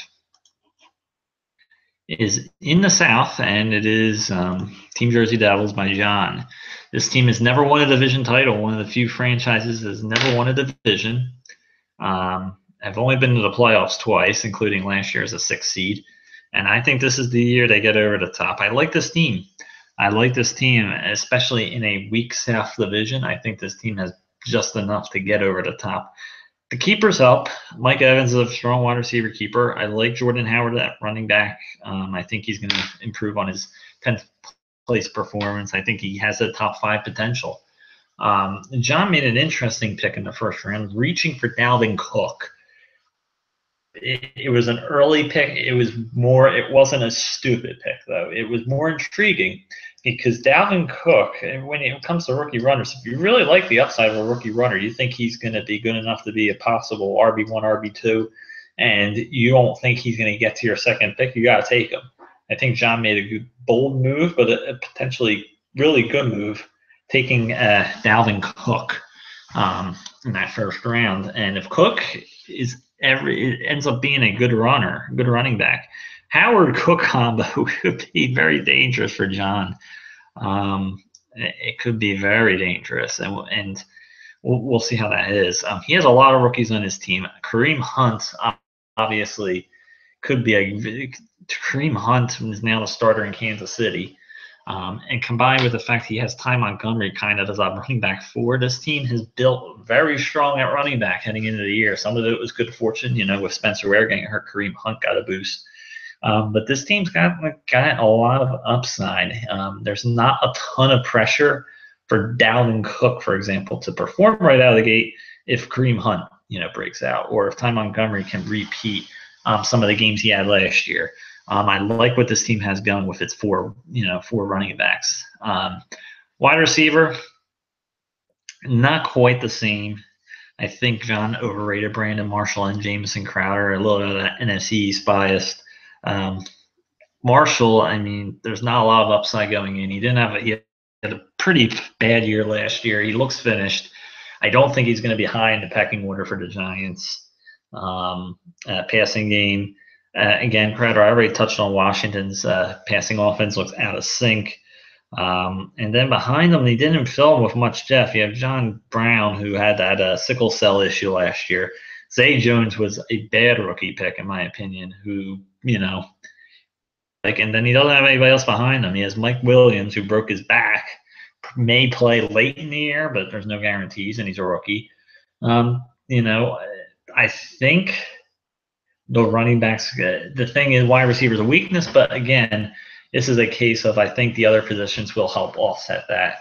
is in the South, and it is Team Jersey Devils by John. This team has never won a division title. One of the few franchises that has never won a division. I've only been to the playoffs twice, including last year as a 6th seed. And I think this is the year they get over the top. I like this team. Especially in a weak South division. I think this team has just enough to get over the top. The keepers help. Mike Evans is a strong wide receiver keeper. I like Jordan Howard at running back. I think he's going to improve on his 10th place performance. I think he has a top 5 potential. John made an interesting pick in the first round, reaching for Dalvin Cook. It was an early pick. It wasn't a stupid pick, though. It was more intriguing because Dalvin Cook, when it comes to rookie runners, if you really like the upside of a rookie runner, you think he's going to be good enough to be a possible RB1, RB2, and you don't think he's going to get to your second pick, you got to take him. I think John made a good, bold move, but a potentially really good move, taking Dalvin Cook in that first round. And if Cook it ends up being a good running back, Howard Cook combo could be very dangerous for John. It could be very dangerous, and we'll see how that is. He has a lot of rookies on his team. Kareem Hunt obviously could be Kareem Hunt is now the starter in Kansas City. And combined with the fact he has Ty Montgomery kind of as a running back 4, this team has built very strong at running back heading into the year. Some of it was good fortune, with Spencer Ware getting hurt, Kareem Hunt got a boost. But this team's got a lot of upside. There's not a ton of pressure for Dalvin Cook, for example, to perform right out of the gate if Kareem Hunt, breaks out, or if Ty Montgomery can repeat some of the games he had last year. I like what this team has going with its 4 running backs. Wide receiver, not quite the same. I think John overrated Brandon Marshall and Jamison Crowder, a little bit of that NFC East biased. Marshall, there's not a lot of upside going in. He had a pretty bad year last year. He looks finished. I don't think he's going to be high in the pecking order for the Giants. Passing game. Again, Crowder, I already touched on Washington's passing offense looks out of sync. And then behind them, they didn't fill him with much depth. You have John Brown, who had that sickle cell issue last year. Zay Jones was a bad rookie pick, in my opinion, who, and then he doesn't have anybody else behind him. He has Mike Williams, who broke his back, may play late in the year, but there's no guarantees, and he's a rookie. I think the running backs. The thing is, wide receiver is a weakness, but again, this is a case of I think the other positions will help offset that.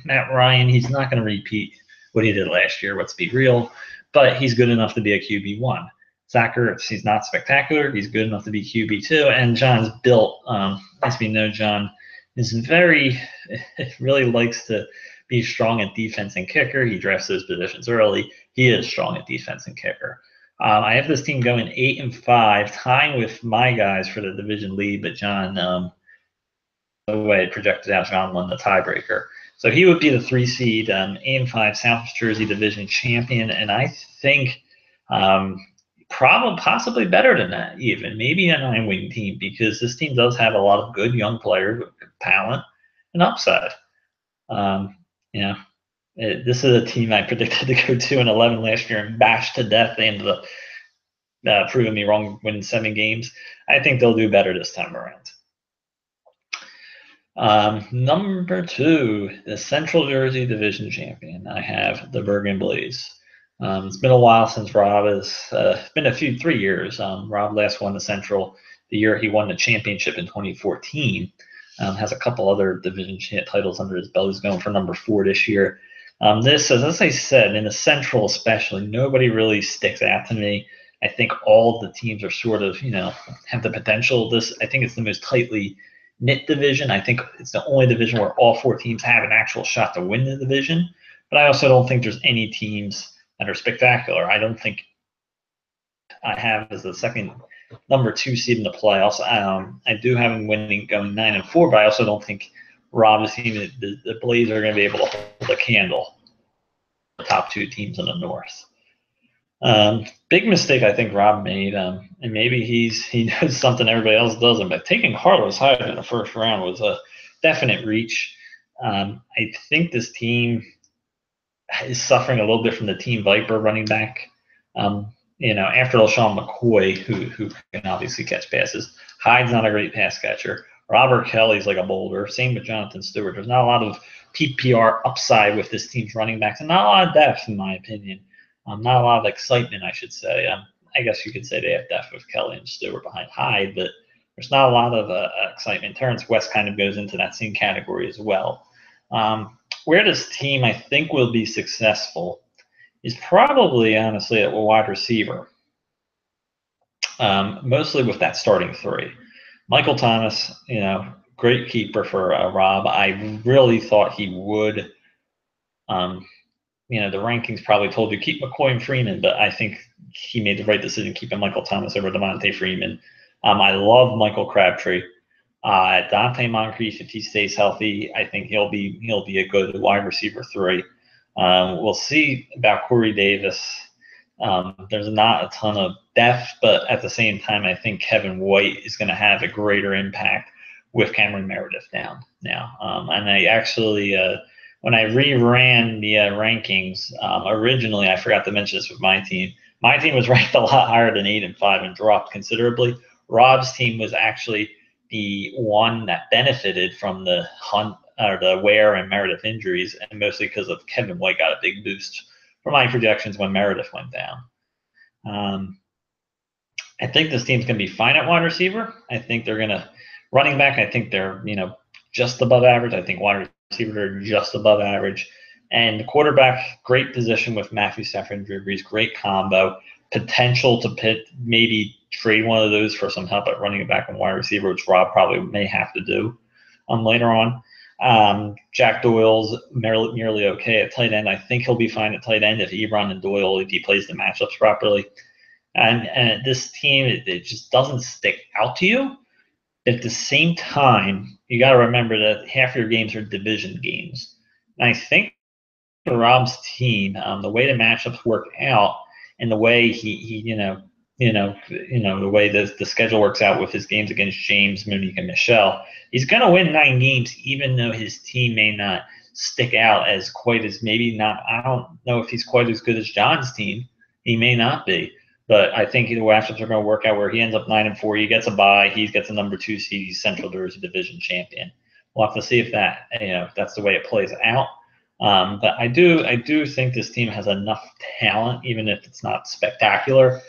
Matt Ryan, he's not going to repeat what he did last year. Let's be real, but he's good enough to be a QB1. Zach Ertz, he's not spectacular. He's good enough to be QB2. And John's built, as we know, John is really likes to be strong at defense and kicker. He drafts those positions early. He is strong at defense and kicker. I have this team going 8-5, tying with my guys for the division lead, but John, the way it projected out, John won the tiebreaker. So he would be the 3 seed, 8-5 South Jersey division champion, and I think probably possibly better than that, even maybe a 9-win team, because this team does have a lot of good young players with talent and upside. This is a team I predicted to go 2-11 last year and bash to death. They ended up proving me wrong, winning 7 games. I think they'll do better this time around. Number 2, the Central Jersey Division champion. I have the Bergen Blaze. It's been a while since Rob has. It's been 3 years. Rob last won the Central the year he won the championship in 2014. Has a couple other division titles under his belt. He's going for number 4 this year. As I said, in the Central especially, nobody really sticks out to me. I think all the teams are sort of, have the potential. I think it's the most tightly knit division. I think it's the only division where all 4 teams have an actual shot to win the division. But I also don't think there's any teams that are spectacular. I don't think I have as the second number 2 seed in the playoffs. I do have them winning, going 9-4, but I also don't think Rob's team, the Blaze, are going to be able to hold a candle the top 2 teams in the North. Big mistake I think Rob made, and maybe he knows something everybody else doesn't, but taking Carlos Hyde in the first round was a definite reach. I think this team is suffering a little bit from the Team Viper running back. After LaShawn McCoy, who can obviously catch passes, Hyde's not a great pass catcher. Robert Kelly's like a boulder. Same with Jonathan Stewart. There's not a lot of PPR upside with this team's running backs, and not a lot of depth, in my opinion. Not a lot of excitement, I should say. I guess you could say they have depth with Kelly and Stewart behind Hyde, but there's not a lot of excitement. Terrence West kind of goes into that same category as well. Where this team, I think, will be successful is probably, honestly, at wide receiver, mostly with that starting 3. Michael Thomas, great keeper for Rob. I really thought he would. The rankings probably told you keep McCoy and Freeman, but I think he made the right decision keeping Michael Thomas over Devontae Freeman. I love Michael Crabtree. Dante Moncrief, if he stays healthy, I think he'll be a good wide receiver 3. We'll see about Corey Davis. There's not a ton of depth, but at the same time, I think Kevin White is going to have a greater impact with Cameron Meredith down now. And I actually, when I reran the rankings, originally I forgot to mention this with my team. My team was ranked a lot higher than 8-5 and dropped considerably. Rob's team was actually the one that benefited from the Ware and Meredith injuries, and mostly because of Kevin White got a big boost for my projections when Meredith went down. I think this team's going to be fine at wide receiver. I think they're going to running back. I think they're just above average. I think wide receiver are just above average, and quarterback, great position with Matthew Stafford and Drew Brees. Great combo. Potential to maybe trade one of those for some help at running back and wide receiver, which Rob probably may have to do later on. Jack Doyle's nearly okay at tight end. I think he'll be fine at tight end if Ebron and Doyle, if he plays the matchups properly. And this team, it just doesn't stick out to you. At the same time, you got to remember that half your games are division games. And I think for Rob's team, the way the matchups work out and the way the way the schedule works out with his games against James, Monique, and Michelle, he's going to win 9 games, even though his team may not stick out as quite as maybe not. I don't know if he's quite as good as John's team. He may not be, but I think the matchups are going to work out where he ends up 9-4. He gets a bye. He gets a number 2 seed. He's Central Jersey Division champion. We'll have to see if that's the way it plays out. But I do think this team has enough talent, even if it's not spectacular.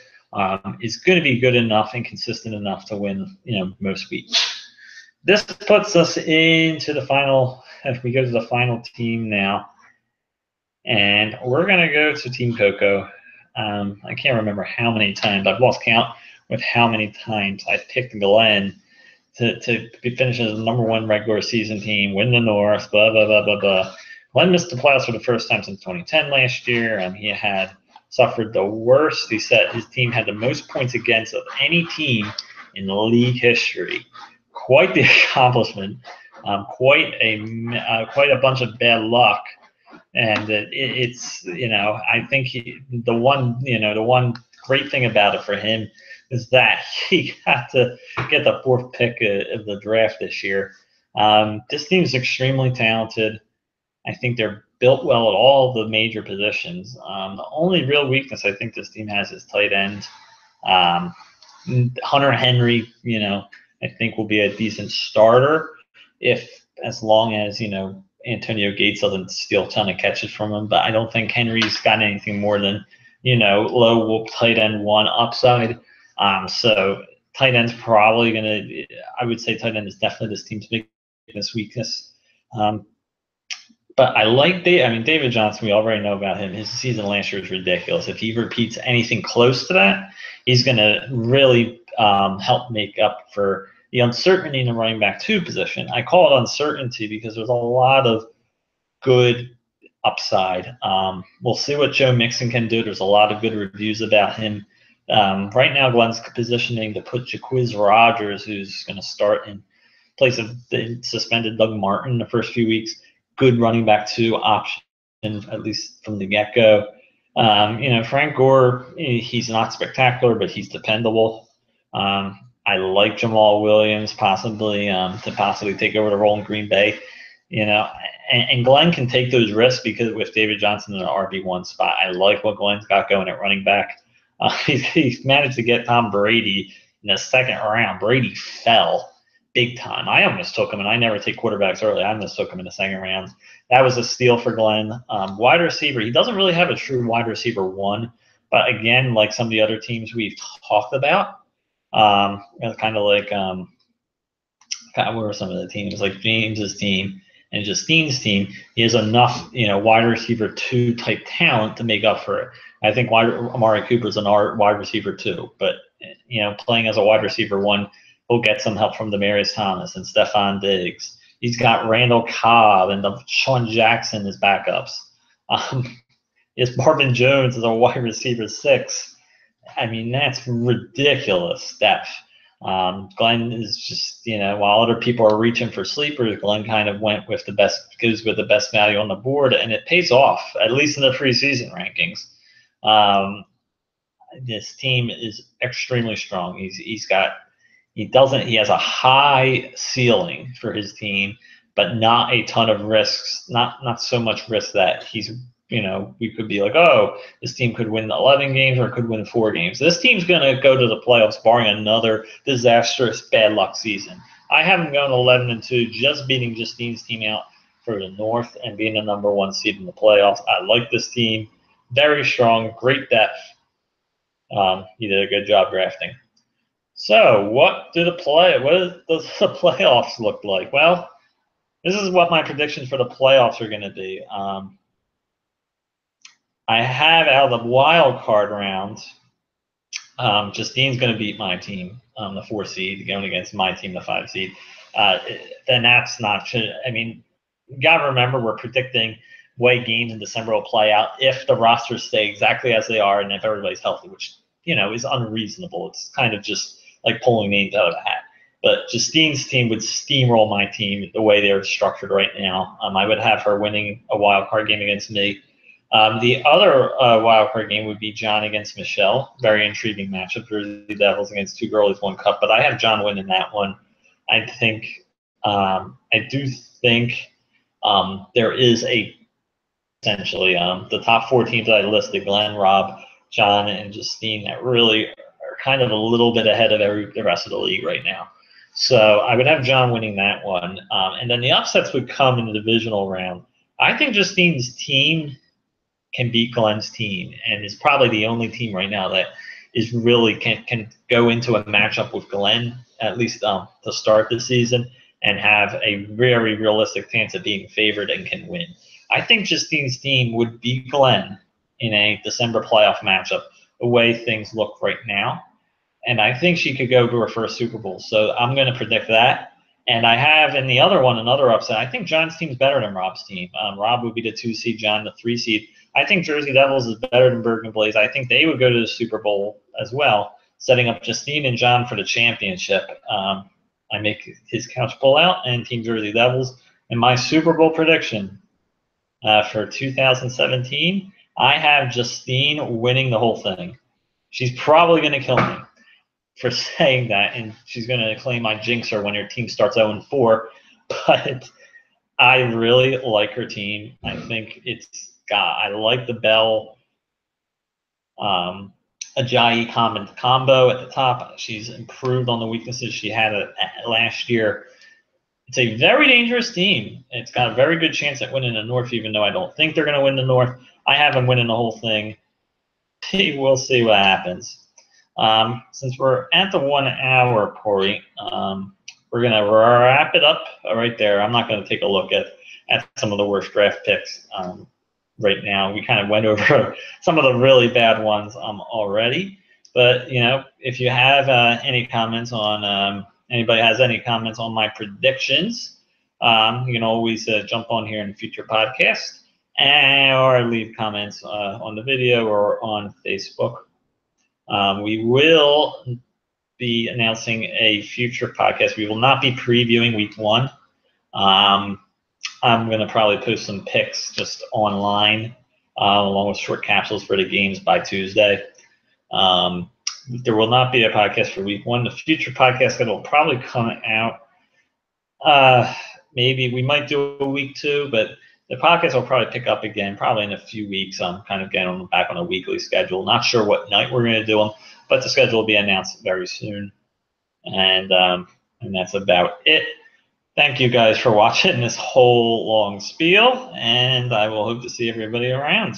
Is going to be good enough and consistent enough to win, most weeks. This puts us into the final. If we go to the final team now, and we're going to go to Team Coco. I can't remember how many times I've lost count with how many times I've picked Glenn to finish as the #1 regular season team, win the North, blah, blah, blah, blah, blah. Glenn missed the playoffs for the first time since 2010 last year, and he had suffered the worst. He said his team had the most points against of any team in the league history. Quite the accomplishment. Quite a bunch of bad luck. And it's I think the one great thing about it for him is that he got to get the 4th pick of the draft this year. This team is extremely talented. I think they're built well at all the major positions. The only real weakness I think this team has is tight end. Hunter Henry, I think will be a decent starter as long as Antonio Gates doesn't steal a ton of catches from him. But I don't think Henry's got anything more than low tight end 1 upside. So tight end's probably I would say tight end is definitely this team's biggest weakness. But I like David Johnson. We already know about him. His season last year was ridiculous. If he repeats anything close to that, he's going to really help make up for the uncertainty in the running back 2 position. I call it uncertainty because there's a lot of good upside. We'll see what Joe Mixon can do. There's a lot of good reviews about him. Right now, Glenn's positioning to put Jacquizz Rodgers, who's going to start in place of the suspended Doug Martin the first few weeks. Good running back 2 option, at least from the get-go. Frank Gore, he's not spectacular, but he's dependable. I like Jamal Williams possibly to take over the role in Green Bay. And Glenn can take those risks because with David Johnson in the RB1 spot, I like what Glenn's got going at running back. He's managed to get Tom Brady in the 2nd round. Brady fell big time. I almost took him, and I never take quarterbacks early. I almost took him in the 2nd round. That was a steal for Glenn. Wide receiver, he doesn't really have a true wide receiver 1, but again, like some of the other teams we've talked about, kind of like what were some of the teams like James's team and Justine's team? He has enough, wide receiver 2 type talent to make up for it. I think Amari Cooper's an wide receiver 2, but playing as a wide receiver 1. He'll get some help from Demaryius Thomas and Stephon Diggs. He's got Randall Cobb and Sean Jackson as backups. Is Marvin Jones as a wide receiver 6. I mean, that's ridiculous depth. Glenn is just, while other people are reaching for sleepers, Glenn kind of goes with the best value on the board, and it pays off, at least in the preseason rankings. This team is extremely strong. He has a high ceiling for his team, but not a ton of risks. Not so much risk that we could be like, oh, this team could win 11 games or could win 4 games. This team's going to go to the playoffs barring another disastrous bad luck season. I have them going 11-2, just beating Justine's team out for the North and being the #1 seed in the playoffs. I like this team. Very strong, great depth. He did a good job drafting. So what does the playoffs look like? Well, this is what my predictions for the playoffs are going to be. I have out of the wild card round, Justine's going to beat my team, the 4 seed, going against my team, the 5 seed. Then that's not. I mean, you got to remember we're predicting way games in December will play out if the rosters stay exactly as they are and if everybody's healthy, which is unreasonable. It's kind of just like pulling names out of a hat. But Justine's team would steamroll my team the way they're structured right now. I would have her winning a wild card game against me. The other wild card game would be John against Michelle. Very intriguing matchup. Jersey Devils against 2 girlies, 1 cup. But I have John winning that one. I do think there is essentially the top 4 teams that I listed, Glenn, Rob, John, and Justine, that really are kind of a little bit ahead of the rest of the league right now. So I would have John winning that one. And then the upsets would come in the divisional round. I think Justine's team can beat Glenn's team, and is probably the only team right now that is really can go into a matchup with Glenn, at least to start the season, and have a very realistic chance of being favored and can win. I think Justine's team would beat Glenn in a December playoff matchup the way things look right now, and I think she could go to her first Super Bowl. So I'm going to predict that. And I have in the other one another upset. I think John's team's better than Rob's team. Rob would be the 2 seed, John the 3 seed. I think Jersey Devils is better than Bergen Blaze. I think they would go to the Super Bowl as well, setting up Justine and John for the championship. I make his couch pull out and Team Jersey Devils. And my Super Bowl prediction for 2017, I have Justine winning the whole thing. She's probably going to kill me for saying that, and she's going to claim I jinx her when your team starts 0-4. But I really like her team. I think I like the Bell Ajayi combo at the top. She's improved on the weaknesses she had last year. It's a very dangerous team. It's got a very good chance at winning the North, even though I don't think they're going to win the North. I have them winning the whole thing. We'll see what happens. Since we're at the 1 hour point, we're going to wrap it up right there. I'm not going to take a look at some of the worst draft picks right now. We kind of went over some of the really bad ones already. But, if you have any comments on anybody has any comments on my predictions, you can always jump on here in a future podcast or leave comments on the video or on Facebook. We will be announcing a future podcast. We will not be previewing week 1. I'm going to probably post some picks just online along with short capsules for the games by Tuesday. There will not be a podcast for week 1. The future podcast that will probably come out, maybe we might do a week 2, but the podcast will probably pick up again probably in a few weeks. I'm kind of getting back on a weekly schedule. Not sure what night we're going to do them, but the schedule will be announced very soon. And that's about it. Thank you guys for watching this whole long spiel, and I will hope to see everybody around.